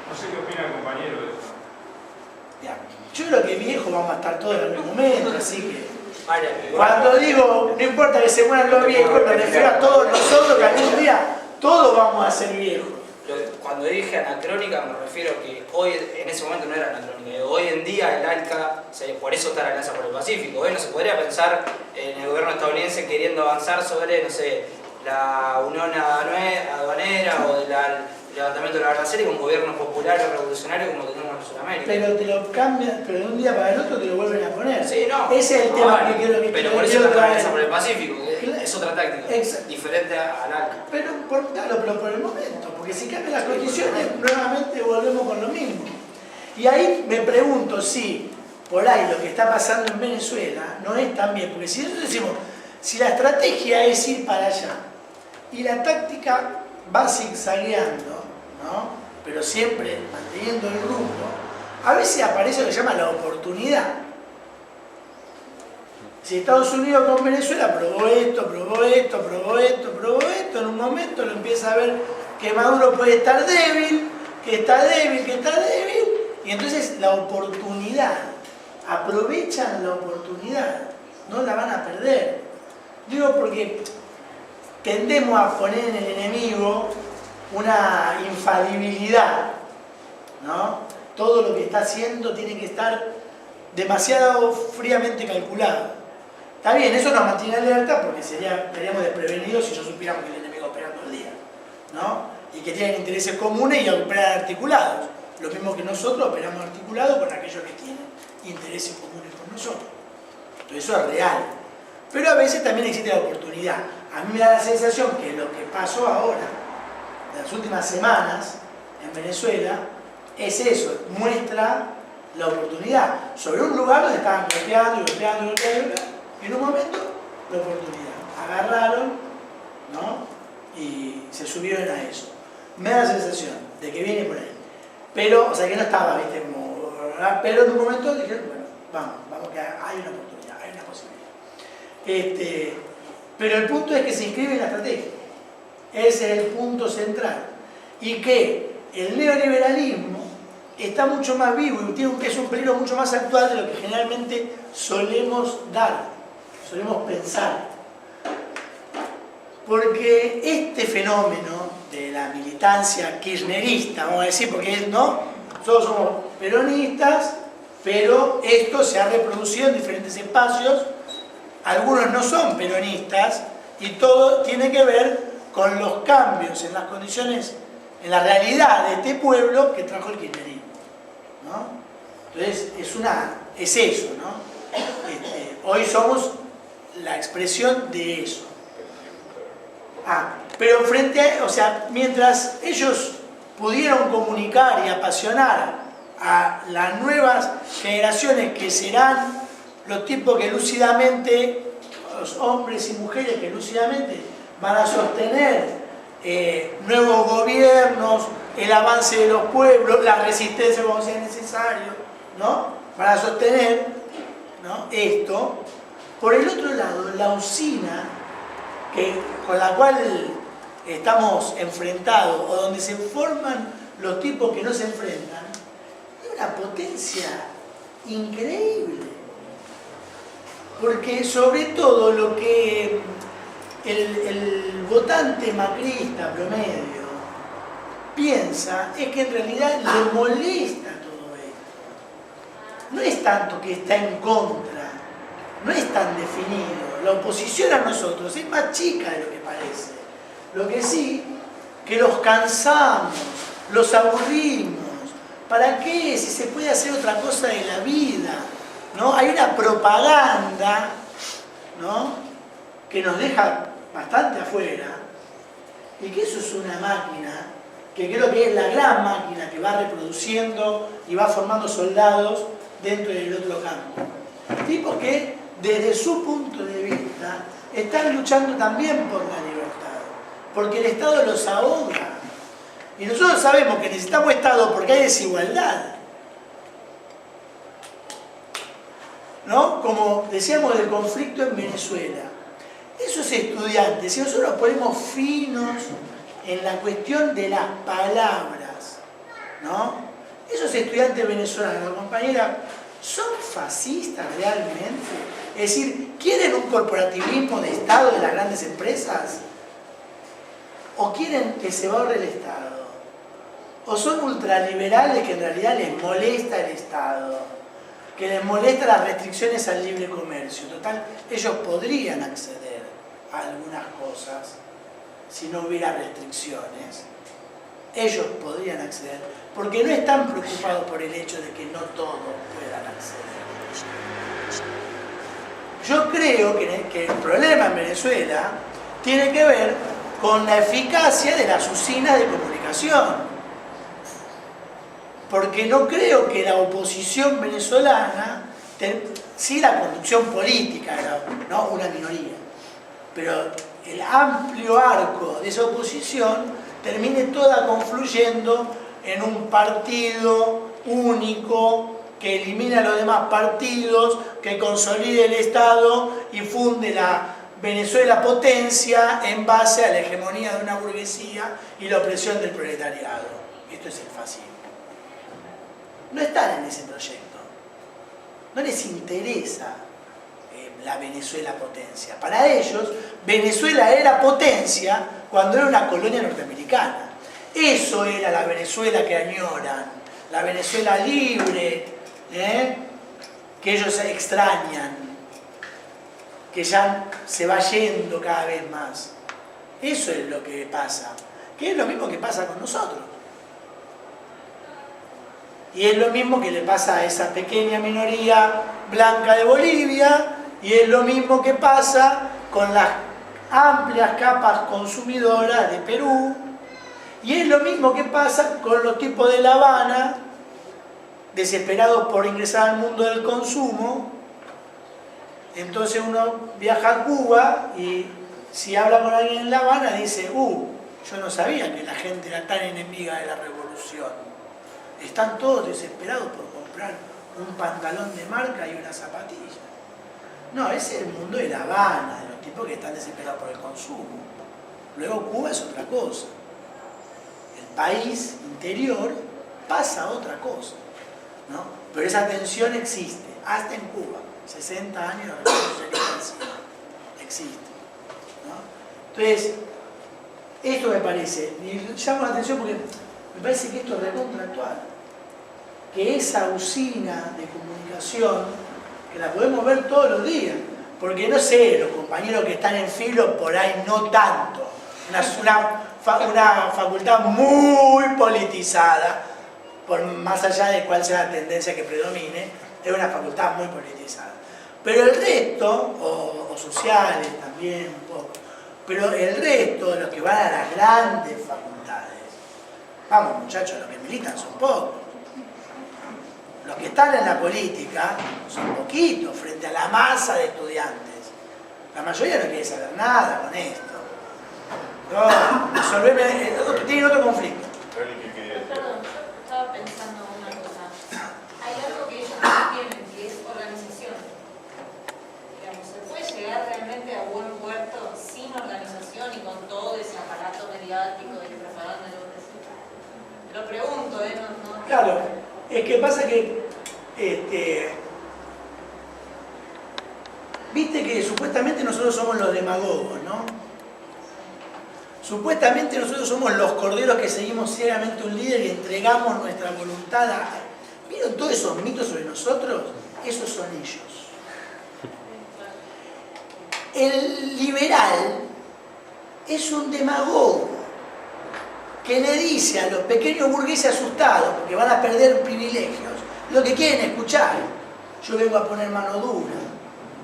No sé qué opina el compañero de eso. Yo creo que viejos vamos a estar todos en el mismo momento, así que... Vale, Cuando digo, no importa que se mueran los viejos, me refiero a todos nosotros que algún día todos vamos a ser viejos. Cuando dije anacrónica me refiero a que hoy, en ese momento no era anacrónica, hoy en día el ALCA, por eso está la Alianza por el Pacífico. Hoy no se podría pensar en el gobierno estadounidense queriendo avanzar sobre, no sé, la unión aduanera o del levantamiento de la arancel como un gobierno popular o revolucionario como tenemos en Sudamérica. Pero te lo cambian, pero de un día para el otro te lo vuelven a poner. Sí, no. Ese es el tema que quiero que pero por eso está la Alianza por el Pacífico, que Claro. es otra táctica, diferente al ALCA. Pero por el momento, porque si cambian las condiciones, nuevamente volvemos con lo mismo. Y ahí me pregunto si por ahí lo que está pasando en Venezuela no es tan bien, porque si nosotros decimos, si la estrategia es ir para allá y la táctica va zigzagueando, ¿no? Pero siempre manteniendo el rumbo, a veces aparece lo que se llama la oportunidad. Si Estados Unidos con Venezuela probó esto, en un momento lo empieza a ver que Maduro puede estar débil, que está débil, y entonces la oportunidad, aprovechan la oportunidad, no la van a perder. Digo porque tendemos a poner en el enemigo una infalibilidad, ¿no? Todo lo que está haciendo tiene que estar demasiado fríamente calculado. Está bien, eso nos mantiene alerta porque estaríamos desprevenidos si no supiéramos que el enemigo opera todo el día, ¿no? Y que tienen intereses comunes y operan articulados. Lo mismo que nosotros operamos articulados con aquellos que tienen intereses comunes con nosotros. Entonces eso es real. Pero a veces también existe la oportunidad. A mí me da la sensación que lo que pasó ahora, en las últimas semanas, en Venezuela, es eso, muestra la oportunidad. Sobre un lugar donde estaban golpeando, y en un momento, la oportunidad. Agarraron, ¿no? Y se subieron a eso. Me da la sensación de que viene por ahí. Pero, o sea, que no estaba, ¿viste? Como, pero en un momento dijeron, bueno, vamos, que hay una oportunidad, hay una posibilidad. Pero el punto es que se inscribe en la estrategia. Ese es el punto central. Y que el neoliberalismo está mucho más vivo y es un peligro mucho más actual de lo que generalmente solemos pensar. Porque este fenómeno de la militancia kirchnerista, vamos a decir, porque no, todos somos peronistas, pero esto se ha reproducido en diferentes espacios, algunos no son peronistas, y todo tiene que ver con los cambios en las condiciones, en la realidad de este pueblo que trajo el kirchnerismo, ¿no? Entonces es eso, ¿no? Hoy somos la expresión de eso. Pero mientras ellos pudieron comunicar y apasionar a las nuevas generaciones que serán los tipos que lúcidamente, los hombres y mujeres que lúcidamente van a sostener nuevos gobiernos, el avance de los pueblos, la resistencia cuando sea necesario, ¿no? Van a sostener, ¿no? Esto. Por el otro lado, la usina con la cual estamos enfrentados, o donde se forman los tipos que no se enfrentan, es una potencia increíble. Porque sobre todo lo que el votante macrista promedio piensa es que en realidad le molesta todo esto. No es tanto que está en contra, no es tan definido. La oposición a nosotros es más chica de lo que parece. Lo que sí, que los cansamos, los aburrimos. ¿Para qué? Si se puede hacer otra cosa de la vida, ¿no? Hay una propaganda, ¿no? Que nos deja bastante afuera, y que eso es una máquina, que creo que es la gran máquina que va reproduciendo y va formando soldados dentro del otro campo. Tipos que desde su punto de vista están luchando también por la libertad, porque el Estado los ahoga. Y nosotros sabemos que necesitamos Estado porque hay desigualdad, ¿no? Como decíamos del conflicto en Venezuela. Esos estudiantes, si nosotros nos ponemos finos en la cuestión de las palabras, ¿no? Esos estudiantes venezolanos, compañera, ¿son fascistas realmente? Es decir, ¿quieren un corporativismo de Estado de las grandes empresas? ¿O quieren que se borre el Estado? ¿O son ultraliberales que en realidad les molesta el Estado? Que les molesta las restricciones al libre comercio. Total, ellos podrían acceder a algunas cosas si no hubiera restricciones. Ellos podrían acceder, porque no están preocupados por el hecho de que no todos puedan acceder. Yo creo que el problema en Venezuela tiene que ver con la eficacia de las usinas de comunicación. Porque no creo que la oposición venezolana, sí la conducción política, no una minoría, pero el amplio arco de esa oposición termine toda confluyendo en un partido único que elimina a los demás partidos, que consolide el Estado y funde la Venezuela potencia en base a la hegemonía de una burguesía y la opresión del proletariado. Esto es el fascismo. No están en ese proyecto. No les interesa la Venezuela potencia. Para ellos, Venezuela era potencia cuando era una colonia norteamericana. Eso era la Venezuela que añoran, la Venezuela libre, que ellos extrañan, que ya se va yendo cada vez más. Eso es lo que pasa, que es lo mismo que pasa con nosotros. Y es lo mismo que le pasa a esa pequeña minoría blanca de Bolivia, y es lo mismo que pasa con las amplias capas consumidoras de Perú, y es lo mismo que pasa con los tipos de La Habana, desesperados por ingresar al mundo del consumo. Entonces uno viaja a Cuba y si habla con alguien en La Habana dice, yo no sabía que la gente era tan enemiga de la revolución. Están todos desesperados por comprar un pantalón de marca y una zapatilla. No, ese es el mundo de La Habana, de los tipos que están desesperados por el consumo. Luego Cuba es otra cosa. El país interior pasa a otra cosa, ¿no? Pero esa tensión existe, hasta en Cuba. 60 años de revolución existe, ¿no? Entonces, esto me parece, y llamo la atención porque me parece que esto es recontra actual. Que esa usina de comunicación, que la podemos ver todos los días, porque no sé, los compañeros que están en filo por ahí no tanto, una facultad muy politizada, por más allá de cuál sea la tendencia que predomine, es una facultad muy politizada. Pero el resto, o sociales también un poco, pero el resto de los que van a las grandes facultades, vamos muchachos, los que militan son pocos. Los que están en la política son poquitos frente a la masa de estudiantes. La mayoría no quiere saber nada con esto. No, tienen otro conflicto. Perdón, estaba pensando una cosa. Hay algo que ellos no tienen, que es organización. Digamos, ¿se puede llegar realmente a buen puerto sin organización y con todo ese aparato mediático y propaganda? Lo pregunto, no. Claro, es que pasa que viste que supuestamente nosotros somos los demagogos, ¿no? Supuestamente nosotros somos los corderos que seguimos ciegamente un líder y entregamos nuestra voluntad a... ¿Vieron todos esos mitos sobre nosotros? Esos son ellos. El liberal es un demagogo que le dice a los pequeños burgueses asustados, porque van a perder privilegios, lo que quieren escuchar. Yo vengo a poner mano dura,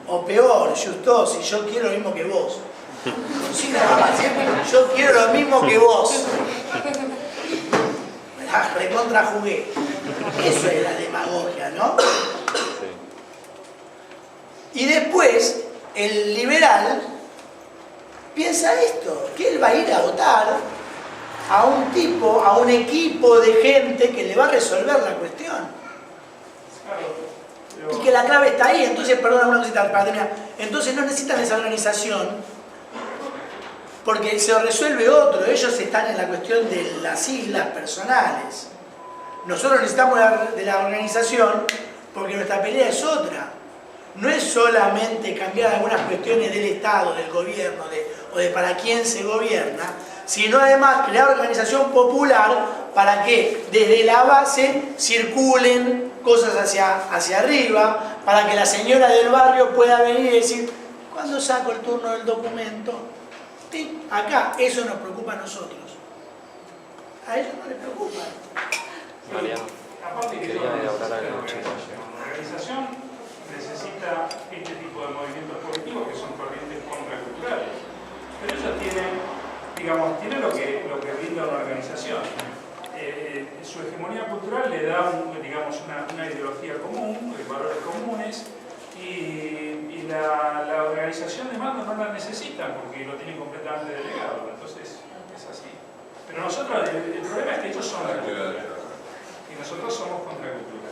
o peor, justo, si yo quiero lo mismo que vos. Yo quiero lo mismo que vos. Me la recontra jugué. Eso es la demagogia, ¿no? Y después, el liberal piensa esto, que él va a ir a votar a un tipo, a un equipo de gente que le va a resolver la cuestión. Y que la clave está ahí. Entonces, perdón, una cosita para terminar. Entonces no necesitan esa organización porque se lo resuelve otro. Ellos están en la cuestión de las islas personales. Nosotros necesitamos de la organización porque nuestra pelea es otra. No es solamente cambiar algunas cuestiones del Estado, del gobierno o de para quién se gobierna, sino además crear organización popular para que desde la base circulen cosas hacia arriba, para que la señora del barrio pueda venir y decir, ¿cuándo saco el turno del documento? Sí, acá, eso nos preocupa a nosotros. A ellos no les preocupa. Mariano, Aparte que quería todo hablar algo, necesita chicos. la organización necesita este tipo de movimientos políticos que son corrientes contraculturales. Pero ellos tienen, digamos, tienen lo que brinda una organización. Su hegemonía cultural le da digamos, una ideología común, valores comunes, y la organización de mando no la necesitan porque lo tienen completamente delegado. Entonces, es así. Pero nosotros, el problema es que ellos son la cultura y nosotros somos contracultura.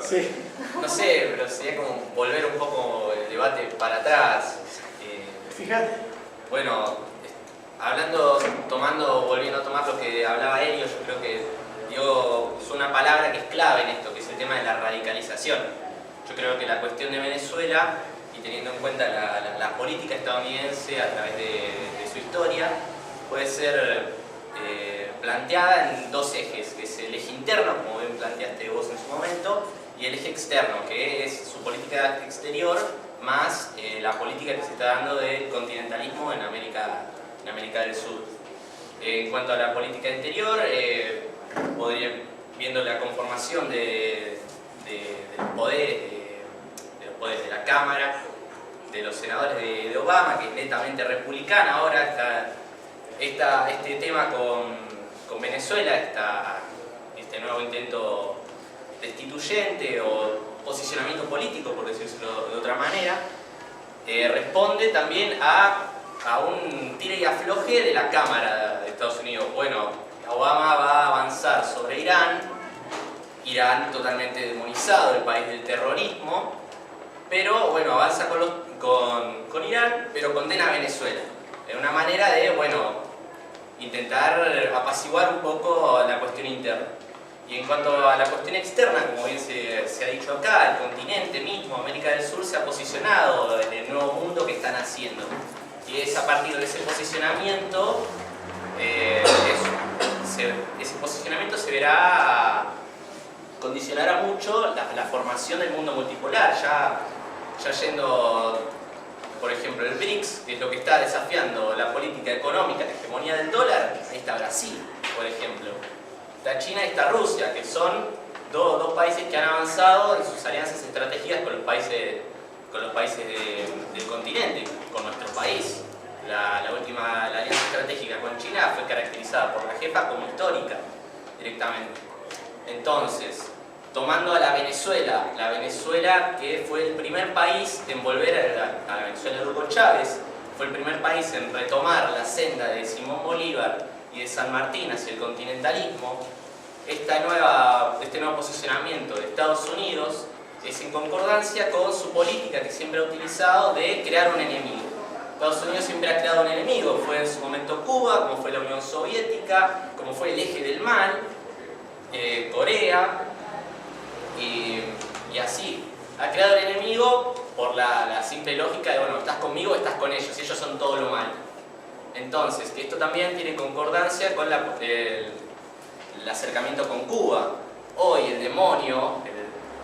Sí. No sé, pero sería como volver un poco el debate para atrás. Fíjate. Bueno, volviendo a tomar lo que hablaba Helio, yo creo que dio una palabra que es clave en esto, que es el tema de la radicalización. Yo creo que la cuestión de Venezuela, y teniendo en cuenta la política estadounidense a través de su historia, puede ser planteada en dos ejes, que es el eje interno, como bien planteaste vos en su momento, y el eje externo, que es su política exterior, más la política que se está dando del continentalismo en América del Sur. En cuanto a la política interior, viendo la conformación de los poderes de la Cámara, de los senadores de Obama, que es netamente republicana, ahora está este tema con Venezuela, este nuevo intento destituyente o posicionamiento político, por decirlo de otra manera, responde también a un tire y afloje de la Cámara de Estados Unidos. Bueno, Obama va a avanzar sobre Irán totalmente demonizado, el país del terrorismo, pero bueno, avanza con Irán, pero condena a Venezuela. En una manera de, bueno, intentar apaciguar un poco la cuestión interna. Y en cuanto a la cuestión externa, como bien se ha dicho acá, el continente mismo, América del Sur, se ha posicionado en el nuevo mundo que están haciendo. Y es a partir de ese posicionamiento, ese posicionamiento se verá condicionará mucho la formación del mundo multipolar. Ya yendo, por ejemplo, el BRICS, que es lo que está desafiando la política económica, la hegemonía del dólar, ahí está Brasil, por ejemplo. Está China y está Rusia, que son dos países que han avanzado en sus alianzas estratégicas con los países del continente, con nuestro país. La alianza estratégica con China fue caracterizada por la jefa como histórica, directamente. Entonces, tomando a la Venezuela que fue el primer país en volver a la Venezuela de Hugo Chávez, fue el primer país en retomar la senda de Simón Bolívar y de San Martín hacia el continentalismo. Este nuevo posicionamiento de Estados Unidos es en concordancia con su política que siempre ha utilizado de crear un enemigo. Estados Unidos siempre ha creado un enemigo, fue en su momento Cuba, como fue la Unión Soviética, como fue el eje del mal, Corea, y así. Ha creado el enemigo por la simple lógica de, bueno, estás conmigo, estás con ellos, y ellos son todo lo malo. Entonces, esto también tiene concordancia con el acercamiento con Cuba. Hoy el demonio,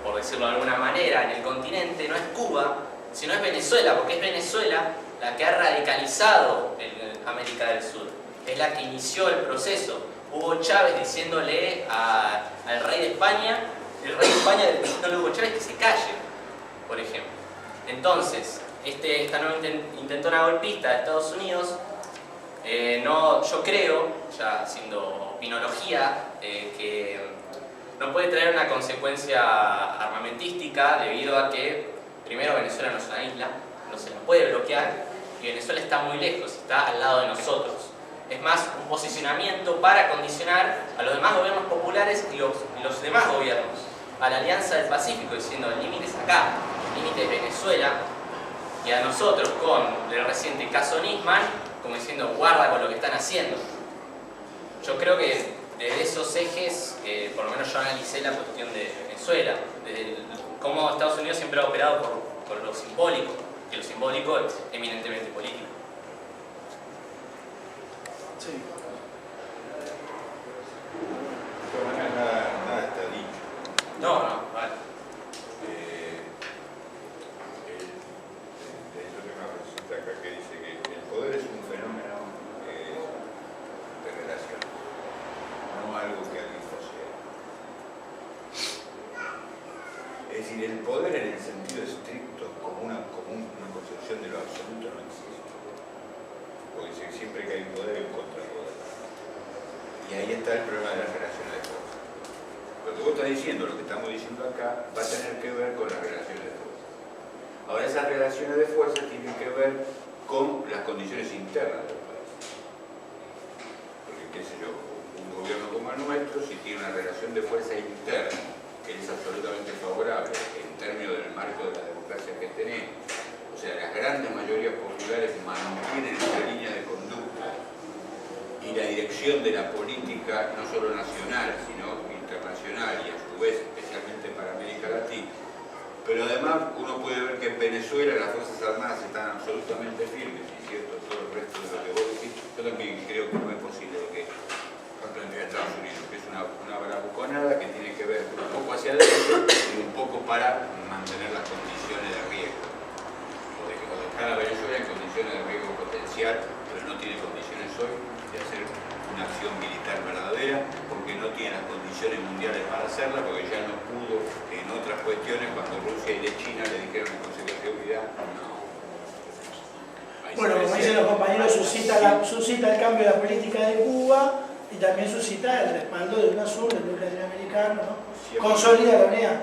por decirlo de alguna manera, en el continente no es Cuba, sino es Venezuela, porque es Venezuela la que ha radicalizado en América del Sur. Es la que inició el proceso. Hugo Chávez diciéndole al rey de España, el rey de España diciéndole a Hugo Chávez que se calle, por ejemplo. Entonces, esta nueva intentona golpista de Estados Unidos, yo creo, ya haciendo opinología, que no puede traer una consecuencia armamentística debido a que, primero, Venezuela no es una isla, no se la puede bloquear, y Venezuela está muy lejos, está al lado de nosotros. Es más un posicionamiento para condicionar a los demás gobiernos populares y los demás gobiernos, a la Alianza del Pacífico, diciendo el límite es acá, el límite es Venezuela, y a nosotros con el reciente caso Nisman, como diciendo guarda con lo que están haciendo. Yo creo que desde esos ejes, por lo menos yo analicé la cuestión de Venezuela, desde cómo Estados Unidos siempre ha operado por lo simbólico, que lo simbólico es eminentemente político. Sí. De todas maneras, nada está dicho. No, vale. Yo tengo una cosita acá que dice que el poder es un fenómeno de relación, no algo que alguien posee. Es decir, el poder en el sentido estricto, como una concepción de lo absoluto, no existe. Porque siempre que hay un poder hay un contrapoder. Y ahí está el problema de las relaciones de fuerza. Lo que vos estás diciendo, lo que estamos diciendo acá, va a tener que ver con las relaciones de fuerza. Ahora, esas relaciones de fuerza tienen que ver con las condiciones internas del país. Porque, qué sé yo, un gobierno como el nuestro, si tiene una relación de fuerza interna, que es absolutamente favorable en términos del marco de la democracia que tenemos, o sea, las grandes mayorías populares mantienen esa línea de conducta y la dirección de la política, no solo nacional, sino internacional y a su vez especialmente para América Latina. Pero además uno puede ver que en Venezuela las Fuerzas Armadas están absolutamente firmes, y cierto, todo el resto de lo que vos decís, yo también creo que no es posible lo que ha planteado Estados Unidos, que es una bravuconada que tiene que ver un poco hacia adentro y un poco para mantener las condiciones de riesgo. O dejar a Venezuela en condiciones de riesgo potencial, pero no tiene condiciones hoy de hacer una acción militar verdadera, porque no tiene las condiciones mundiales para hacerla, porque ya no pudo en otras cuestiones cuando Rusia y de China le dijeron en el Consejo de Seguridad, no. Bueno, como dicen los compañeros, suscita el cambio de la política de Cuba y también suscita el respaldo de UNASUR, del bloque latinoamericano, ¿no? Consolida la unidad.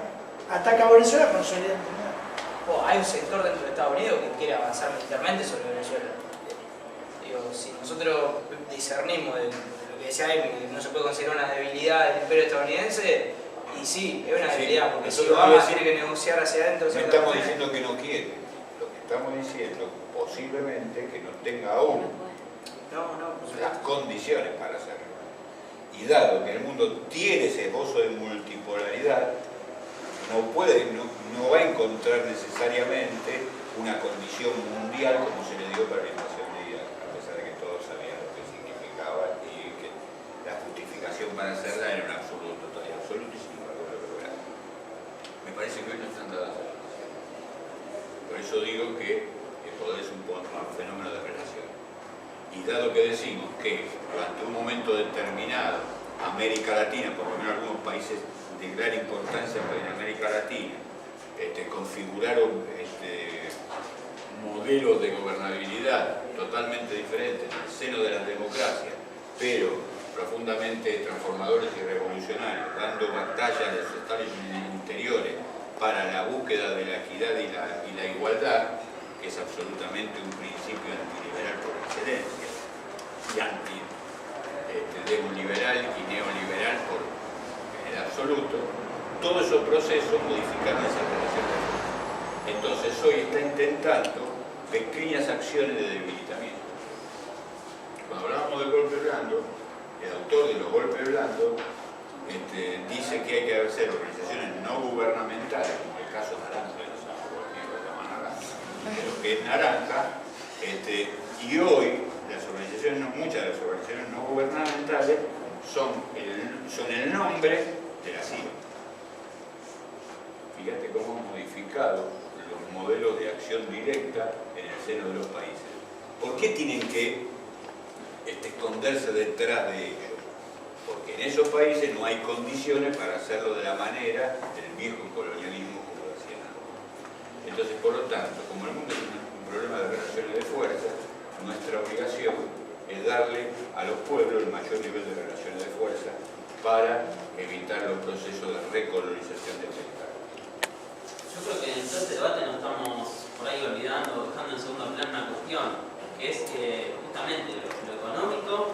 Ataca a Venezuela, consolida la unidad. Hay un sector dentro de Estados Unidos que quiere avanzar militarmente sobre Venezuela. Digo, si nosotros discernimos de lo que decía Amy, que no se puede considerar una debilidad del imperio estadounidense, y sí, es una debilidad, porque si Obama tiene que negociar hacia adentro... No estamos diciendo que no quiere, lo que estamos diciendo posiblemente que no tenga aún las condiciones para hacerlo. Y dado que el mundo tiene ese esbozo de multipolaridad, no va a encontrar necesariamente una condición mundial como se le dio para la invasión de Irak, a pesar de que todos sabían lo que significaba y que la justificación para hacerla era un absoluto, total y absolutísimo, algo lo lograron. Me parece que hoy no están dadas. Por eso digo que el poder es un fenómeno de relación. Y dado que decimos que durante un momento determinado América Latina, por lo menos algunos países de gran importancia en América Latina, configuraron modelos de gobernabilidad totalmente diferentes en el seno de las democracias, pero profundamente transformadores y revolucionarios, dando batalla a los establishments interiores para la búsqueda de la equidad y la igualdad, que es absolutamente un principio antiliberal por excelencia, y antiliberal y neoliberal en el absoluto. Todos esos procesos modificaron esa relación de fuerza. Entonces hoy está intentando pequeñas acciones de debilitamiento. Cuando hablamos del golpe blando, el autor de los golpes blandos dice que hay que hacer organizaciones no gubernamentales, como el caso naranja, no sé por qué lo llaman naranja, pero que es naranja, y hoy muchas de las organizaciones no gubernamentales son el nombre de la CIA. Fíjate cómo han modificado los modelos de acción directa en el seno de los países. ¿Por qué tienen que esconderse detrás de ellos? Porque en esos países no hay condiciones para hacerlo de la manera del viejo colonialismo como lo hacían antes. Entonces, por lo tanto, como el mundo es un problema de relaciones de fuerza, nuestra obligación es darle a los pueblos el mayor nivel de relaciones de fuerza para evitar los procesos de recolonización de América. Yo creo que en todo este debate nos estamos por ahí olvidando, dejando en segundo plano una cuestión, que es justamente lo económico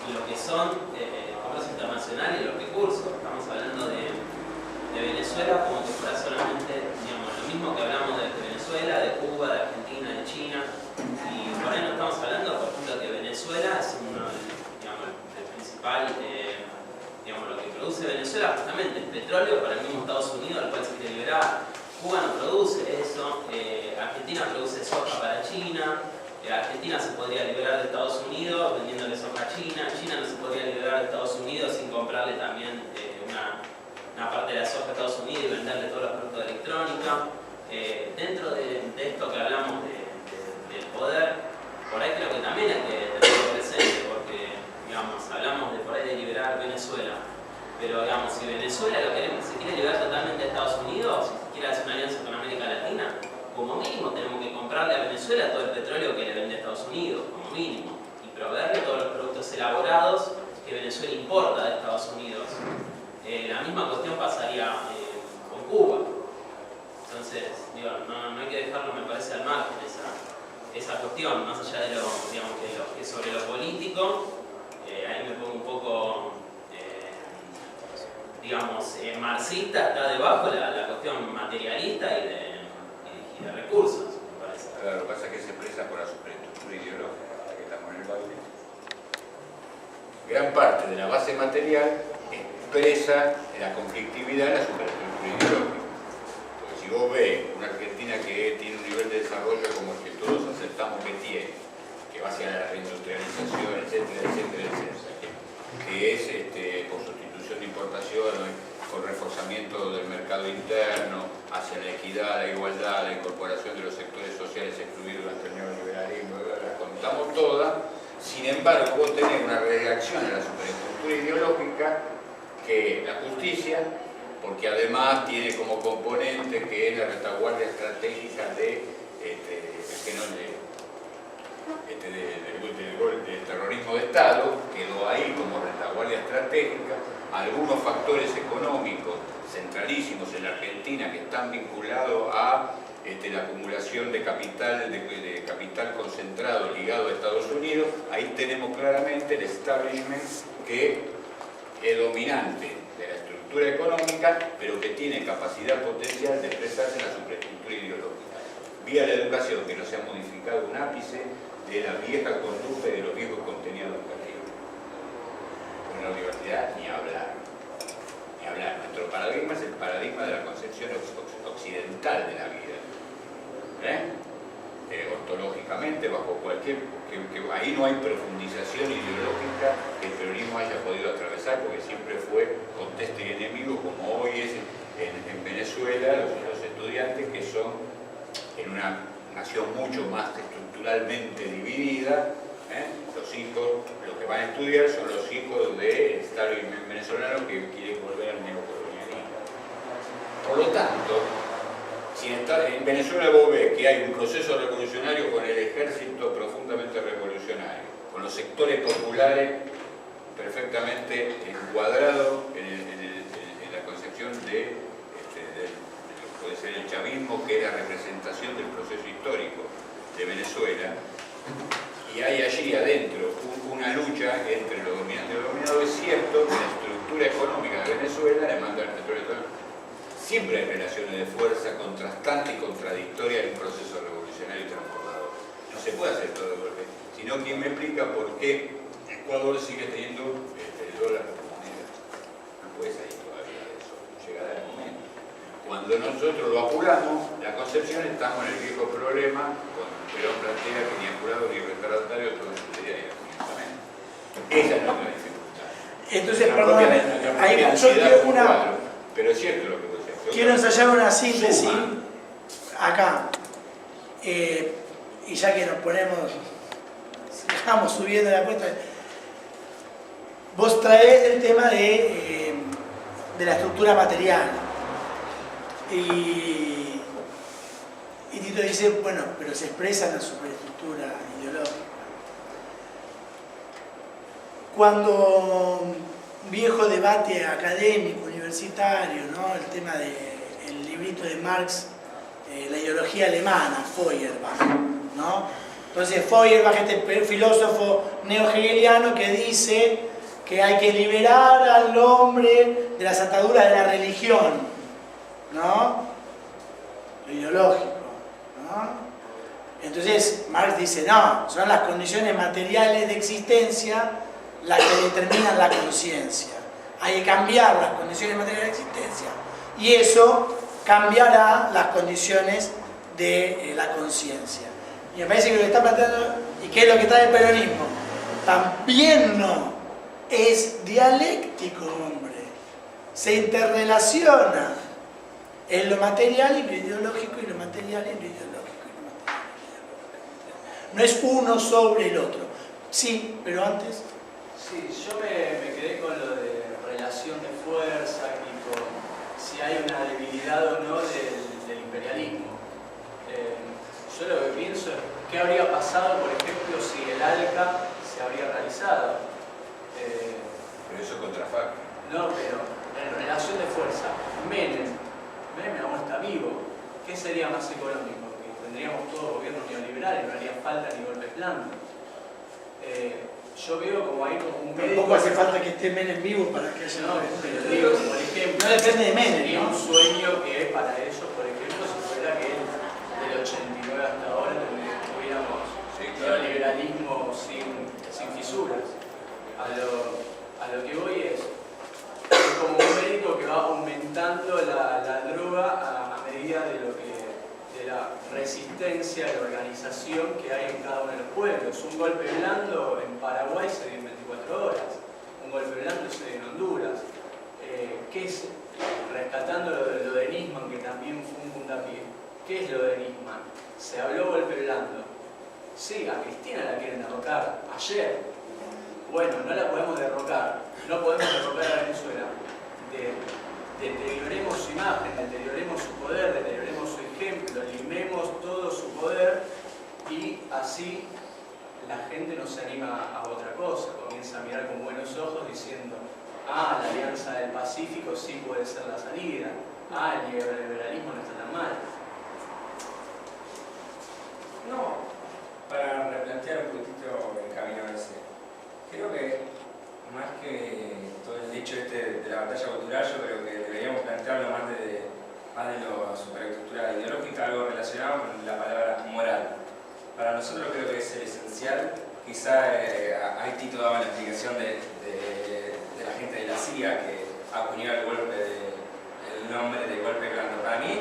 y lo que son el comercio internacional y los recursos. Estamos hablando de Venezuela como que fuera solamente, digamos, lo mismo que hablamos de Venezuela, de Cuba, de Argentina, de China, y por ahí no estamos hablando, por ejemplo, que Venezuela es uno, digamos, el principal produce Venezuela justamente el petróleo para el mismo Estados Unidos, al cual se quiere liberar. Cuba no produce eso, Argentina produce soja para China, Argentina se podría liberar de Estados Unidos vendiéndole soja a China, China no se podría liberar de Estados Unidos sin comprarle también una parte de la soja a Estados Unidos y venderle todos los productos de electrónica. Dentro de esto que hablamos del poder, por ahí creo que también hay que tenerlo presente, porque digamos, hablamos de por ahí de liberar Venezuela, pero digamos, si Venezuela se quiere liberar totalmente de Estados Unidos, si quiere hacer una alianza con América Latina, como mínimo tenemos que comprarle a Venezuela todo el petróleo que le vende a Estados Unidos, como mínimo, y proveerle todos los productos elaborados que Venezuela importa de Estados Unidos. La misma cuestión pasaría con Cuba. Entonces, digo, no hay que dejarlo, me parece, al margen esa cuestión, más allá de lo, digamos, que sobre lo político, ahí me pongo un poco, digamos, marxista, está debajo la cuestión materialista y de recursos, me parece. Claro, lo que pasa es que se expresa por la superestructura ideológica, la que estamos en el baile. Gran parte de la base material expresa la conflictividad de la superestructura ideológica. Porque si vos ves una Argentina que tiene un nivel de desarrollo como el que todos aceptamos que tiene, que va hacia la reindustrialización, etcétera, etcétera, etcétera, que es por sustitución de importaciones, con reforzamiento del mercado interno, hacia la equidad, la igualdad, la incorporación de los sectores sociales excluidos durante el neoliberalismo, la contamos toda. Sin embargo, vos tenés una reacción a la superestructura ideológica que la justicia, porque además tiene como componente que es la retaguardia estratégica del terrorismo de Estado, quedó ahí como retaguardia estratégica. Algunos factores económicos centralísimos en la Argentina que están vinculados a la acumulación de capital concentrado ligado a Estados Unidos. Ahí tenemos claramente el establishment que es dominante de la estructura económica, pero que tiene capacidad potencial de expresarse en la superestructura ideológica. Vía la educación, que no se ha modificado un ápice de la vieja conducta y de los viejos contenidos educativos. En la universidad, ni hablar. Ni hablar. Nuestro paradigma es el paradigma de la concepción occidental de la vida. Ontológicamente, bajo cualquier... ahí no hay profundización ideológica que el peronismo haya podido atravesar, porque siempre fue conteste y enemigo, como hoy es en Venezuela, los estudiantes que son en una nación mucho más estructuralmente dividida. Los hijos, los que van a estudiar son los hijos del Estado venezolano que quieren volver al neocolonialismo. Por lo tanto, si en Venezuela vos ves que hay un proceso revolucionario con el ejército profundamente revolucionario, con los sectores populares perfectamente encuadrados en la concepción de lo que puede ser el chavismo, que es la representación del proceso histórico de Venezuela, y hay allí adentro una lucha entre los dominantes y los dominados. Es cierto que la estructura económica de Venezuela demanda el petróleo. Siempre hay relaciones de fuerza contrastantes y contradictorias en un proceso revolucionario y transformador. No se puede hacer todo de golpe. Sino, ¿quién me explica por qué Ecuador sigue teniendo el dólar como moneda? No puede salir todavía de eso. Llegará el momento. Cuando nosotros lo apuramos, la concepción, estamos en el viejo problema, con Perón plantea que ni apurado ni retardatario todo sucedería infinitamente. Esa es nuestra dificultad. Entonces, perdón, ahí yo quiero pero es cierto lo que vos decís. Quiero ensayar una síntesis acá. Y ya que nos ponemos, estamos subiendo la cuesta, vos traés el tema de la estructura material. Y Tito dice, bueno, pero se expresa en la superestructura ideológica. Cuando un viejo debate académico, universitario, ¿no? El tema del librito de Marx, la ideología alemana, Feuerbach, ¿no? Entonces Feuerbach, este filósofo neo-hegeliano que dice que hay que liberar al hombre de las ataduras de la religión, ¿no? Lo ideológico, ¿no? Entonces Marx dice, no, son las condiciones materiales de existencia las que determinan la conciencia. hay que cambiar las condiciones materiales de existencia y eso cambiará las condiciones de la conciencia. Y me parece que lo que está planteando, y que es lo que trae el peronismo, también no es dialéctico, hombre. Se interrelaciona en lo material y lo ideológico, y lo material y lo ideológico, y lo material y lo ideológico. No es uno sobre el otro. Sí, pero antes... Sí, yo me quedé con lo de relación de fuerza y con si hay una debilidad o no del imperialismo. Yo lo que pienso es qué habría pasado, por ejemplo, si el ALCA se habría realizado. Pero eso contrafacta. No, pero en relación de fuerza, Menem aún está vivo. ¿Qué sería más económico? Que tendríamos todo gobierno neoliberal y no haría falta ni golpes blandos. Yo veo como ahí como un médico... Tampoco hace falta que esté Menem vivo para que haya... No, pero digo, por ejemplo, no depende de Menem, sería ¿no? un sueño que para ellos, por ejemplo, si fuera que del 89 hasta ahora tuviéramos neoliberalismo sin fisuras. A lo que voy es como un médico que va aumentando la droga a medida de la resistencia, de la organización que hay en cada uno de los pueblos. Un golpe blando en Paraguay se dio en 24 horas, un golpe blando se dio en Honduras. ¿Qué es? Rescatando lo de Nisman, que también fue un puntapié. ¿Qué es lo de Nisman? Se habló golpe blando. Sí, a Cristina la quieren derrocar ayer. Bueno, no la podemos derrocar. No podemos derrocar a Venezuela. Deterioremos su imagen, deterioremos su poder, deterioremos su ejemplo, limemos todo su poder y así la gente no se anima a otra cosa. Comienza a mirar con buenos ojos diciendo: ah, la Alianza del Pacífico sí puede ser la salida. Ah, el neoliberalismo no está tan mal. No, para replantear un poquito el camino ese. Creo que más que todo el hecho de la batalla cultural, yo creo que deberíamos plantearlo más de la superestructura ideológica, algo relacionado con la palabra moral. Para nosotros creo que es el esencial. Quizá ahí Tito daba la explicación de la gente de la CIA que acuñó el nombre de golpe blando. Para mí,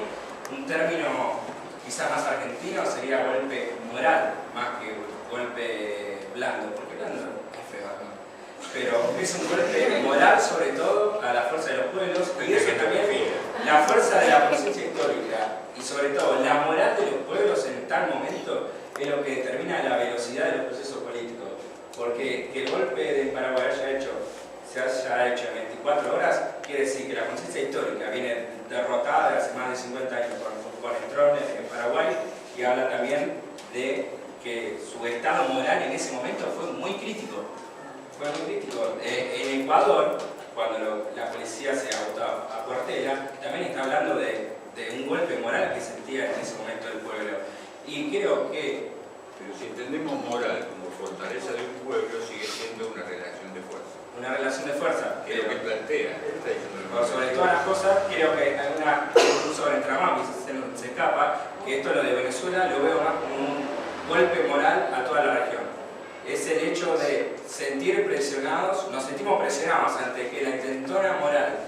un término quizá más argentino sería golpe moral, más que golpe blando, porque blando es feo, ¿no? Pero es un golpe moral sobre todo a la fuerza de los pueblos y eso también la fuerza de la conciencia histórica y sobre todo la moral de los pueblos en tal momento es lo que determina la velocidad de los procesos políticos, porque que el golpe de Paraguay se haya hecho en 24 horas quiere decir que la conciencia histórica viene derrotada de hace más de 50 años con Entrón en Paraguay y habla también de que su estado moral en ese momento fue muy crítico. Fue muy crítico. En Ecuador, cuando la policía se acuartela, también está hablando de un golpe moral que sentía en ese momento el pueblo. Y creo que... Pero si entendemos moral como fortaleza de un pueblo, sigue siendo una relación de fuerza. Una relación de fuerza. Que es lo que plantea. Por sobre todas las cosas, creo que hay una incluso entramado que se escapa, que esto lo de Venezuela lo veo más como un golpe moral a toda la región. Es el hecho de sentir presionados, nos sentimos presionados ante que la intentona moral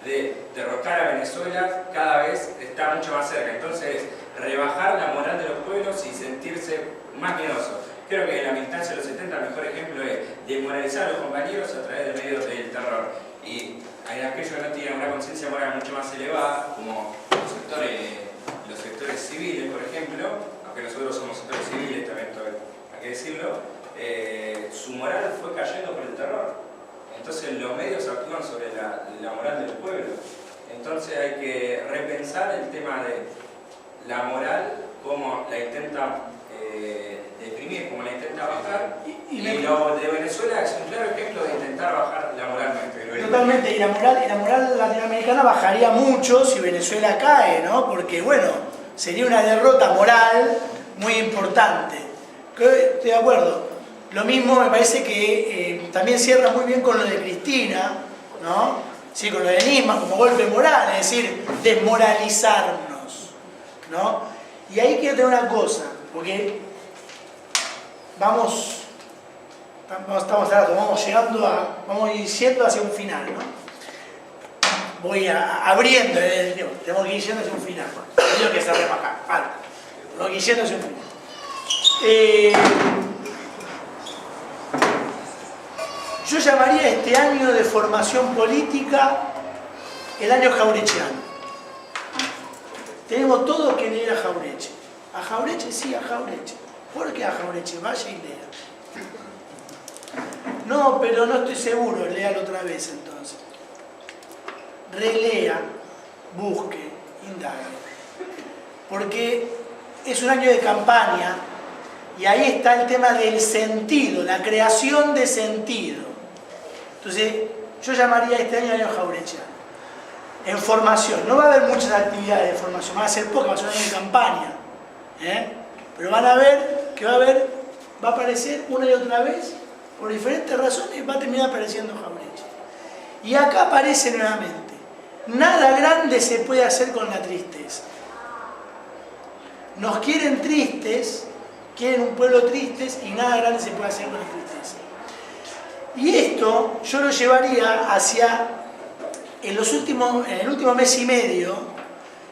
de derrocar a Venezuela cada vez está mucho más cerca. Entonces, rebajar la moral de los pueblos y sentirse más miedosos. Creo que en la militancia de los 70 el mejor ejemplo es desmoralizar a los compañeros a través de medios del terror. Y hay aquellos que no tienen una conciencia moral mucho más elevada, como los sectores civiles, por ejemplo, aunque nosotros somos sectores civiles, también hay que decirlo, su moral fue cayendo por el terror. Entonces los medios actúan sobre la moral del pueblo. Entonces hay que repensar el tema de la moral, cómo la intenta deprimir, cómo la intenta bajar. Y lo de Venezuela es un claro ejemplo de intentar bajar la moral nuestra. Totalmente, y la moral latinoamericana bajaría mucho si Venezuela cae, ¿no? Porque, bueno, sería una derrota moral muy importante. Estoy de acuerdo. Lo mismo me parece que también cierra muy bien con lo de Cristina, ¿no? Sí, con lo de Nisman como golpe moral, es decir, desmoralizarnos, ¿no? Y ahí quiero tener una cosa, porque vamos llegando vamos yendo hacia un final, ¿no? voy abriendo, tenemos que ir yendo hacia un final. Tengo que cerrar acá, falta. Tenemos que ir yendo hacia un final. Yo llamaría este año de formación política el año jaurechiano. Tenemos todos que leer a Jaureche. A Jaureche, sí, a Jaureche. ¿Por qué a Jaureche? Vaya y lea. No, pero no estoy seguro, léalo otra vez entonces. Relea, busque, indague. Porque es un año de campaña y ahí está el tema del sentido, la creación de sentido. Entonces, yo llamaría este año jaurechiano. En formación, no va a haber muchas actividades de formación, van a ser pocas, va a ser un año de campaña. Pero van a ver que va a aparecer una y otra vez, por diferentes razones, va a terminar apareciendo Jaureche. Y acá aparece nuevamente, nada grande se puede hacer con la tristeza. Nos quieren tristes, quieren un pueblo tristes y nada grande se puede hacer con la tristeza. Y esto yo lo llevaría hacia, en el último mes y medio,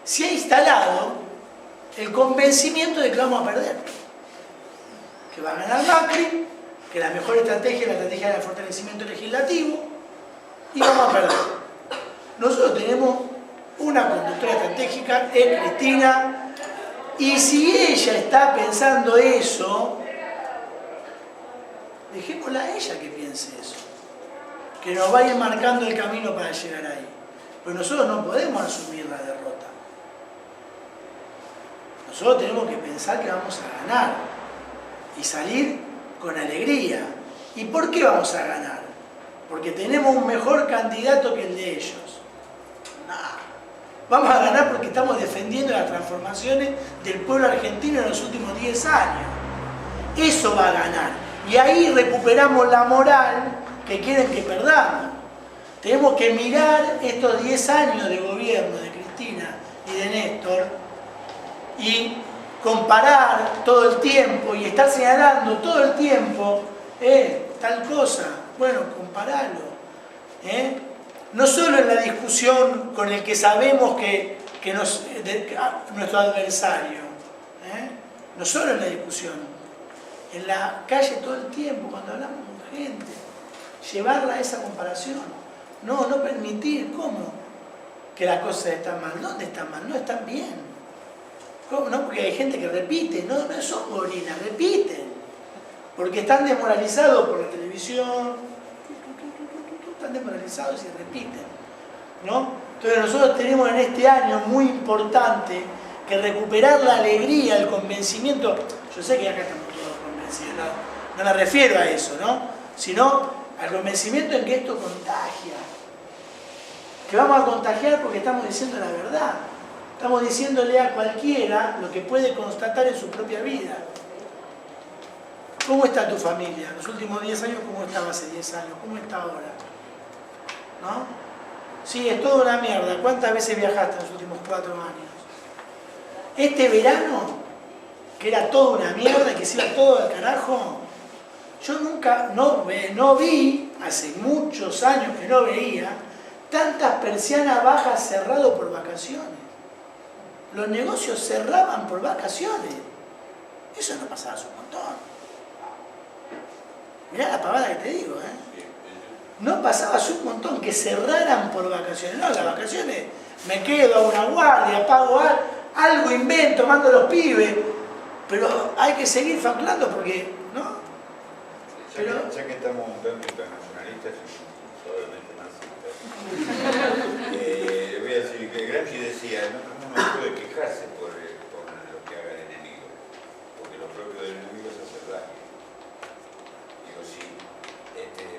se ha instalado el convencimiento de que vamos a perder. Que va a ganar Macri, que la mejor estrategia es la estrategia del fortalecimiento legislativo, y vamos a perder. Nosotros tenemos una conductora estratégica, es Cristina, y si ella está pensando eso, dejémosla a ella que piense eso, que nos vaya marcando el camino para llegar ahí. Pero nosotros no podemos asumir la derrota. Nosotros tenemos que pensar que vamos a ganar y salir con alegría. ¿Y por qué vamos a ganar? Porque tenemos un mejor candidato que el de ellos. No. Vamos a ganar porque estamos defendiendo las transformaciones del pueblo argentino en los últimos 10 años. Eso va a ganar. Y ahí recuperamos la moral que quieren que perdamos. Tenemos que mirar estos 10 años de gobierno de Cristina y de Néstor y comparar todo el tiempo y estar señalando todo el tiempo tal cosa. Bueno, comparalo. No solo en la discusión con el que sabemos que nuestro adversario, no solo en la discusión, en la calle todo el tiempo, cuando hablamos con gente, llevarla a esa comparación. No permitir, ¿cómo? Que las cosas están mal. ¿Dónde están mal? No están bien. ¿Cómo? No, porque hay gente que repite, no son gorilas, repiten. Porque están desmoralizados por la televisión, están desmoralizados y repiten, ¿no? Entonces nosotros tenemos en este año muy importante que recuperar la alegría, el convencimiento. Yo sé que acá estamos todos convencidos, no me refiero a eso, ¿no? Sino al convencimiento en que esto contagia. Que vamos a contagiar porque estamos diciendo la verdad. Estamos diciéndole a cualquiera lo que puede constatar en su propia vida. ¿Cómo está tu familia? Los últimos 10 años, ¿cómo estaba hace 10 años? ¿Cómo está ahora? ¿No? Sí, es toda una mierda. ¿Cuántas veces viajaste en los últimos 4 años? Este verano, que era toda una mierda, que se iba todo al carajo, yo nunca, no vi, hace muchos años que no veía, tantas persianas bajas cerradas por vacaciones. Los negocios cerraban por vacaciones. Eso no pasaba hace un montón. Mirá la pavada que te digo, No pasaba hace un montón que cerraran por vacaciones. No, las vacaciones me quedo a una guardia, pago algo, invento, mando a los pibes. Pero hay que seguir facturando porque, ¿no? Ya que estamos un tanto internacionalistas y probablemente más le voy a decir que Gramsci decía, uno no puede quejarse por lo que haga el enemigo, porque lo propio del enemigo es hacer daño. Digo, si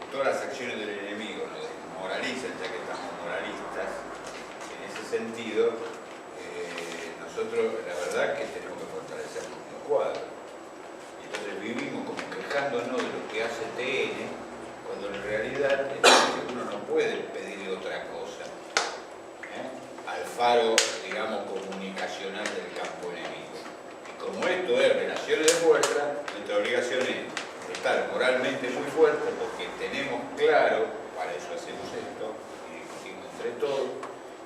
todas las acciones del enemigo nos moralizan, ya que estamos moralistas, en ese sentido, nosotros la verdad que tenemos que fortalecer nuestro cuadro. Entonces vivimos como quejándonos de lo que hace TN, cuando en realidad uno no puede pedirle otra cosa al faro, digamos, comunicacional del campo enemigo. Y como esto es relaciones de fuerza, nuestra obligación es estar moralmente muy fuerte porque tenemos claro, para eso hacemos esto, y discutimos entre todos,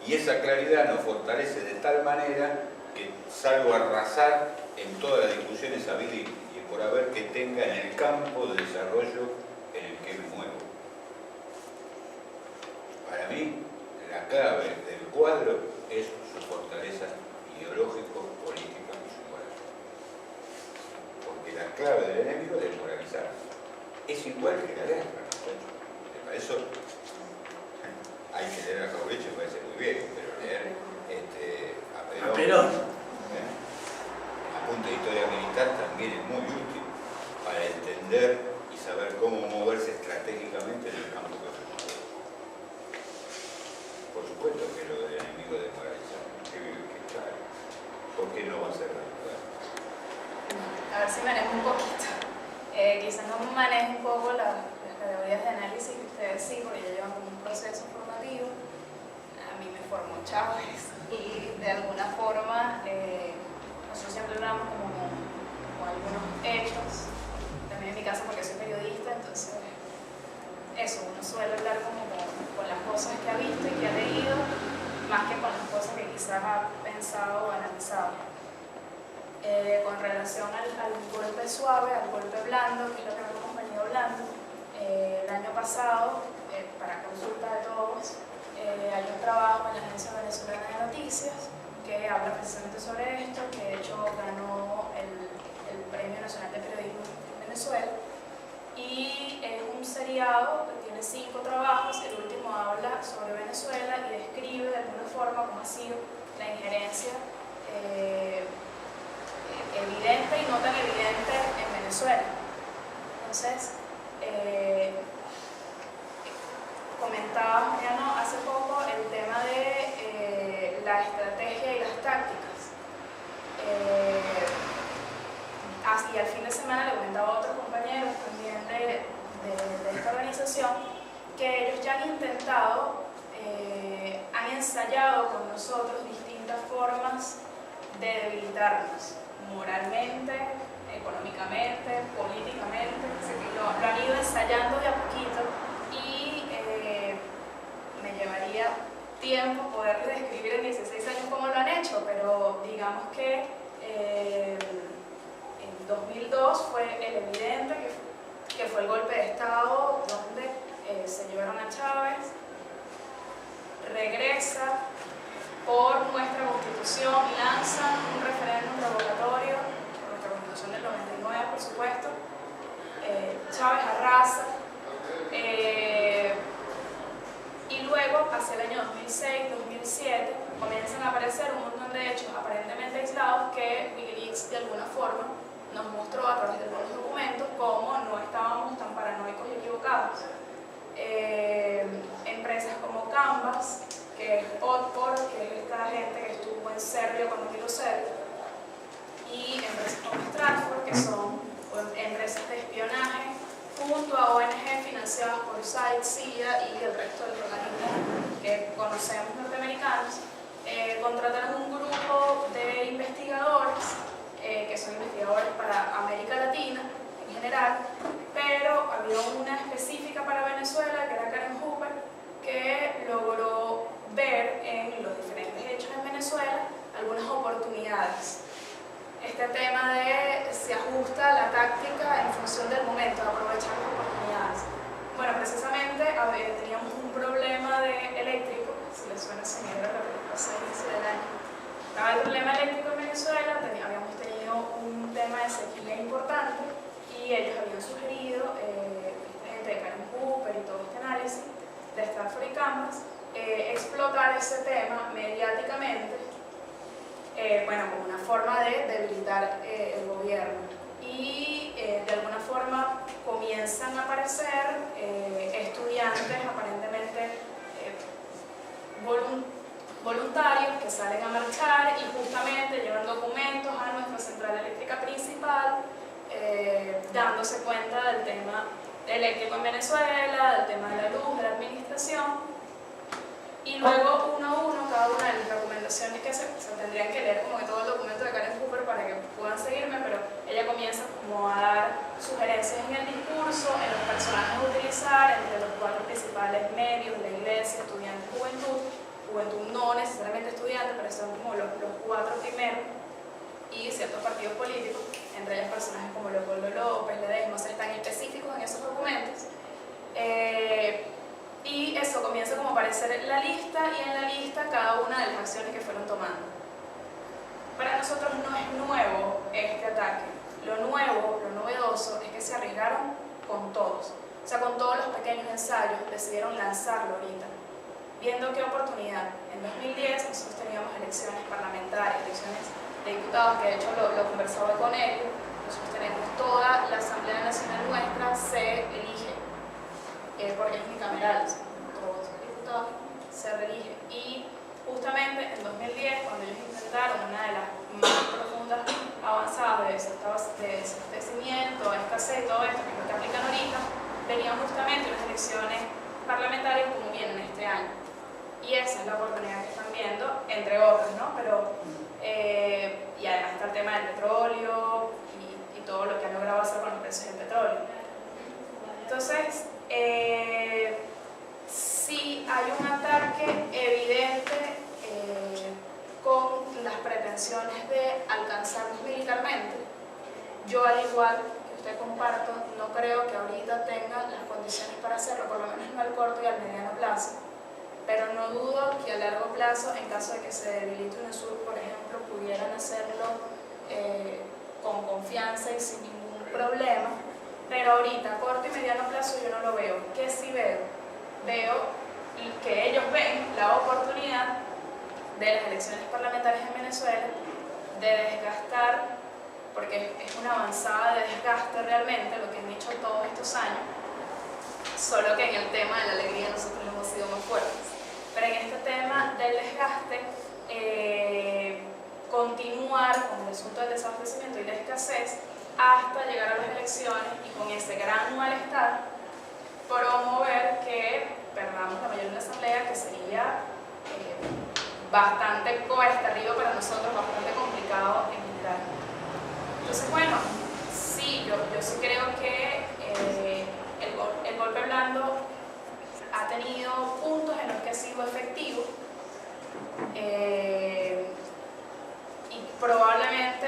Y esa claridad nos fortalece de tal manera que salgo a arrasar en todas las discusiones habidas y por haber que tenga en el campo de desarrollo en el que me muevo. Para mí, la clave del cuadro es su fortaleza ideológico, política y su moral. Porque la clave del enemigo es desmoralizar. Es igual que la guerra, muchachos. Para eso hay que leer a Jauretche, me parece muy bien, pero leer a Perón, apunte de historia militar también es muy útil para entender y saber cómo moverse estratégicamente en el campo que se mueve. Por supuesto que lo del enemigo desmoralizar, que claro, ¿por qué no va a ser verdad? A ver si manejo un poquito. Quizás no manejo un poco las categorías de análisis que ustedes sí, porque ya llevan como un proceso formativo. A mí me formó Chávez y de alguna forma nosotros siempre hablamos como algunos hechos, también en mi caso porque soy periodista, entonces eso, uno suele hablar como con las cosas que ha visto y que ha leído, más que con las cosas que quizás ha pensado o analizado. Con relación al golpe suave, al golpe blando, que es lo que hemos venido hablando, el año pasado, para consulta de todos, hay un trabajo en la Agencia Venezolana de Noticias que habla precisamente sobre esto, que de hecho ganó el Premio Nacional de Periodismo en Venezuela, y es un seriado que tiene 5 trabajos. El último habla sobre Venezuela y describe de alguna forma cómo ha sido la injerencia evidente y no tan evidente en Venezuela. Entonces, comentaba Mariano hace poco el tema de la estrategia y las tácticas. Y al fin de semana le comentaba a otros compañeros también de esta organización que ellos ya han intentado, han ensayado con nosotros distintas formas de debilitarnos moralmente, económicamente, políticamente. Lo han ido ensayando de a poquito y me llevaría tiempo poder describir en 16 años cómo lo han hecho, pero digamos que en 2002 fue el evidente que fue el golpe de Estado donde se llevaron a Chávez, regresa por nuestra Constitución, lanzan un referéndum revocatorio, por nuestra Constitución del 99 por supuesto, Chávez arrasa, y luego hacia el año 2006-2007 comienzan a aparecer un montón de hechos aparentemente aislados que Wikileaks de alguna forma nos mostró a través de algunos documentos cómo no estábamos tan paranoicos y equivocados. Empresas como Canvas, que es Otpor, que es esta gente que estuvo en Serbia cuando quiero ser, y empresas como Stratford, que son empresas de espionaje, junto a ONG financiadas por USAID, CIA y el resto de los organismos que conocemos norteamericanos, contrataron un grupo de investigadores, que son investigadores para América Latina en general, pero había una específica para Venezuela, que era Karen Hooper, que logró ver en los diferentes hechos en Venezuela algunas oportunidades. Este tema de se ajusta la táctica en función del momento, de aprovechar las oportunidades. Bueno, precisamente teníamos un problema eléctrico, si les suena similar a lo que pasó a inicio del año. Estaba el problema eléctrico en Venezuela, habíamos tenido un tema de sequía importante y ellos habían sugerido, esta gente de Karen Hooper y todo este análisis de Stratford y Canvas, explotar ese tema mediáticamente, bueno, como una forma de debilitar el gobierno. Y de alguna forma comienzan a aparecer estudiantes aparentemente voluntarios que salen a marchar y justamente llevan documentos a nuestra central eléctrica principal, dándose cuenta del tema eléctrico en Venezuela, del tema de la luz, de la administración. Y luego uno a uno, cada una de las recomendaciones que se tendrían que leer como que todo el documento de Karen Hooper para que puedan seguirme, pero ella comienza como a dar sugerencias en el discurso, en los personajes a utilizar, entre los 4 principales medios, la iglesia, estudiantes, juventud, juventud no necesariamente estudiante, pero son como los 4 primeros, y ciertos partidos políticos, entre ellos personajes como Leopoldo López, Ledesma, están específicos en esos documentos. Y eso comienza como a aparecer la lista, y en la lista cada una de las acciones que fueron tomando. Para nosotros no es nuevo este ataque. Lo nuevo, lo novedoso, es que se arriesgaron con todos. O sea, con todos los pequeños ensayos decidieron lanzarlo ahorita, viendo qué oportunidad. En 2010 nosotros teníamos elecciones parlamentarias, elecciones de diputados, que de hecho lo conversaba con él. Nosotros tenemos toda la Asamblea Nacional nuestra, se elige, porque es unicameral, todos los diputados se reeligen. Y justamente en 2010, cuando ellos intentaron una de las más profundas avanzadas de desabastecimiento, escasez y todo esto, que es lo que aplican ahorita, venían justamente las elecciones parlamentarias como vienen este año. Y esa es la oportunidad que están viendo, entre otras, ¿no? Pero, y además está el tema del petróleo y todo lo que han logrado hacer con los precios del petróleo. Entonces, sí hay un ataque evidente con las pretensiones de alcanzarnos militarmente. Yo, al igual que usted comparto, no creo que ahorita tengan las condiciones para hacerlo, por lo menos no al corto y al mediano plazo. Pero no dudo que a largo plazo, en caso de que se debilite UNASUR, por ejemplo, pudieran hacerlo con confianza y sin ningún problema. Pero ahorita, a corto y mediano plazo, yo no lo veo. ¿Qué sí veo? Veo que ellos ven la oportunidad de las elecciones parlamentarias en Venezuela de desgastar, porque es una avanzada de desgaste realmente lo que han hecho todos estos años, solo que en el tema de la alegría nosotros hemos sido más fuertes. Pero en este tema del desgaste, continuar con el asunto del desabastecimiento y la escasez hasta llegar a las elecciones, y con ese gran malestar promover que perdamos la mayoría de la asamblea, que sería bastante cuesta arriba para nosotros, bastante complicado en general. Entonces, bueno, sí, yo sí creo que el golpe blando ha tenido puntos en los que ha sido efectivo, y probablemente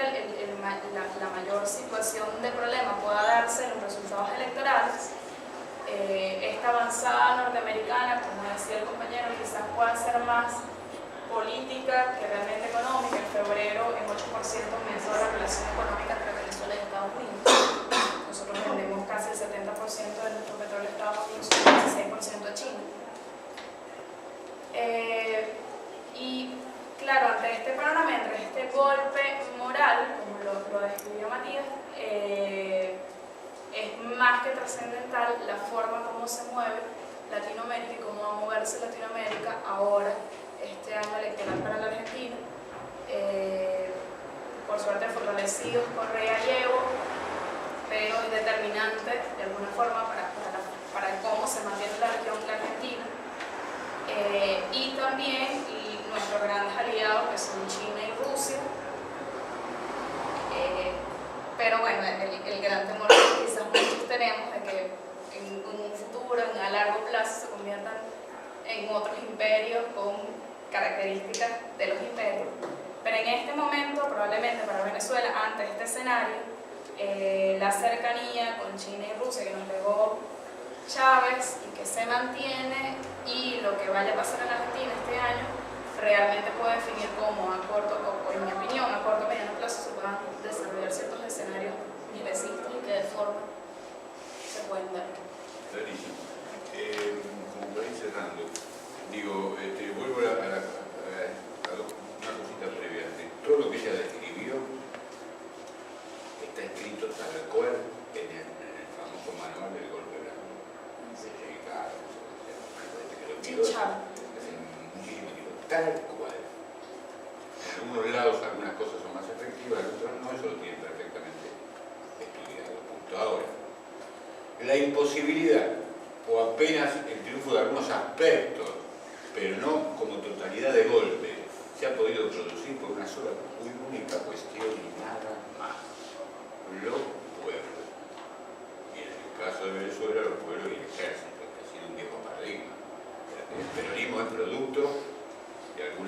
la mayor situación de problema pueda darse en los resultados electorales. Esta avanzada norteamericana, como decía el compañero, quizás pueda ser más política que realmente económica. En febrero, en 8% aumentó la relación económica entre Venezuela y Estados Unidos. Nosotros vendemos casi el 70% de nuestro petróleo a Estados Unidos y el 16% a China. Y claro, ante este panorama, entre este golpe moral, como lo describió Matías, es más que trascendental la forma como se mueve Latinoamérica y cómo va a moverse Latinoamérica ahora, este año electoral para la Argentina. Por suerte fortalecidos Correa y Evo, pero es determinante de alguna forma para cómo se mantiene la región, la Argentina. Y también nuestros grandes aliados, que son China y Rusia. Pero bueno, el gran temor que quizás muchos tenemos de que en un futuro, a largo plazo, se conviertan en otros imperios con características de los imperios. Pero en este momento, probablemente para Venezuela, ante este escenario, la cercanía con China y Rusia que nos legó Chávez y que se mantiene, y lo que vaya a pasar en Argentina este año, realmente puede definir cómo a corto, o en mi opinión, a corto o mediano plazo se puedan desarrollar ciertos escenarios específicos y que de forma se pueden dar. Clarísimo. Como para ir cerrando, digo, vuelvo a una cosita previa. Todo lo que ella describió está escrito tal cual en el famoso manual del golpe blando. Tal cual. En algunos lados algunas cosas son más efectivas, en otros no, eso lo tienen perfectamente estudiado. Punto. Ahora, la imposibilidad o apenas el triunfo de algunos aspectos, pero no como totalidad de golpe, se ha podido producir por una sola muy única cuestión y nada más: los pueblos. Y en el caso de Venezuela, los pueblos y el ejército, que ha sido un viejo paradigma. El peronismo es producto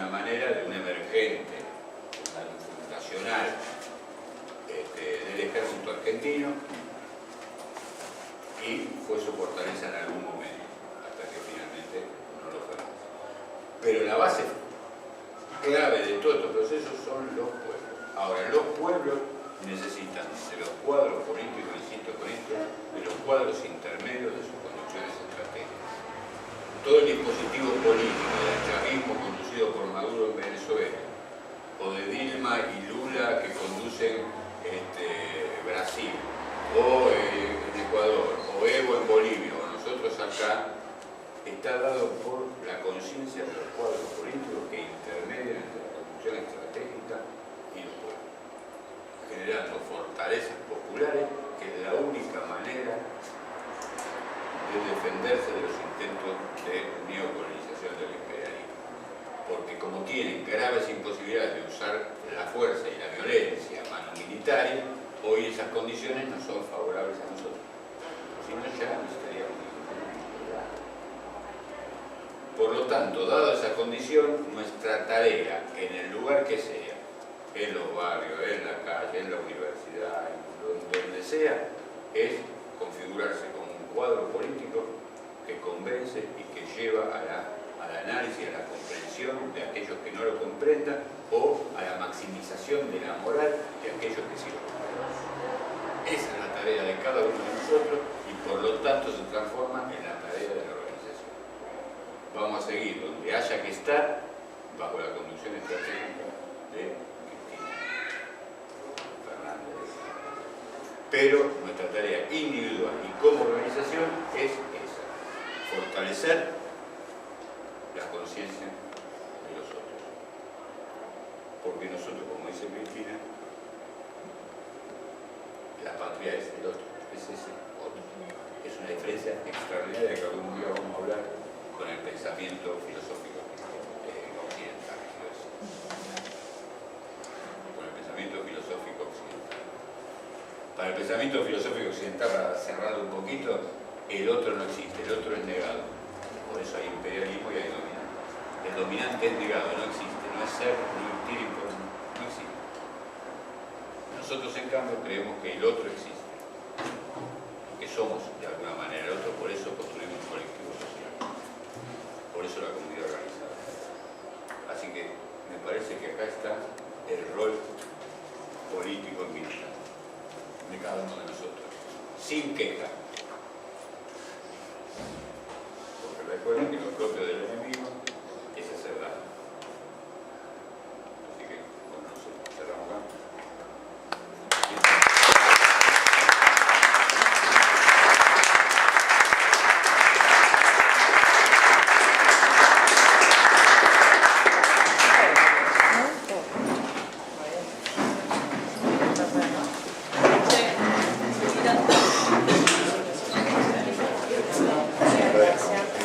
alguna manera de un emergente nacional del ejército argentino y fue su fortaleza en algún momento, hasta que finalmente no lo fue más. Pero la base clave de todos estos procesos son los pueblos. Ahora, los pueblos necesitan de los cuadros políticos, insisto con esto, de los cuadros intermedios de sus conducciones estratégicas. Todo el dispositivo político del chavismo conducido por Maduro en Venezuela, o de Dilma y Lula que conducen Brasil, o en Ecuador, o Evo en Bolivia, o nosotros acá, está dado por la conciencia de los cuadros políticos que intermedian entre la conducción estratégica y los pueblos, generando fortalezas populares, que es la única manera de defenderse de los intentos de neocolonización del imperialismo. Porque como tienen graves imposibilidades de usar la fuerza y la violencia mano militaria, hoy esas condiciones no son favorables a nosotros. Si no, ya no estaríamos. Por lo tanto, dada esa condición, nuestra tarea, en el lugar que sea, en los barrios, en la calle, en la universidad, donde sea, es configurarse como un cuadro político que convence y que lleva al análisis, a la comprensión de aquellos que no lo comprendan o a la maximización de la moral de aquellos que sí lo comprendan. Esa es la tarea de cada uno de nosotros y por lo tanto se transforma en la tarea de la organización. Vamos a seguir donde haya que estar bajo la conducción estratégica de Cristina Fernández. Pero nuestra tarea individual y como organización es esa: fortalecer la conciencia de los otros. Porque nosotros, como dice Cristina, la patria es el otro, es ese otro. Es una diferencia extraordinaria que algún día vamos a hablar con el pensamiento filosófico occidental. Con el pensamiento filosófico occidental. Para el pensamiento filosófico occidental, para cerrarlo un poquito, el otro no existe, el otro es negado. Por eso hay imperialismo y hay dominante. El dominante es negado, no existe, no es ser, no tiene importancia, no existe. Nosotros, en cambio, creemos que el otro existe, que somos de alguna manera el otro, por eso construimos un colectivo social, por eso la comunidad organizada. Así que me parece que acá está el rol político y militar de cada uno de nosotros, sin queja. Porque recuerden que lo propio de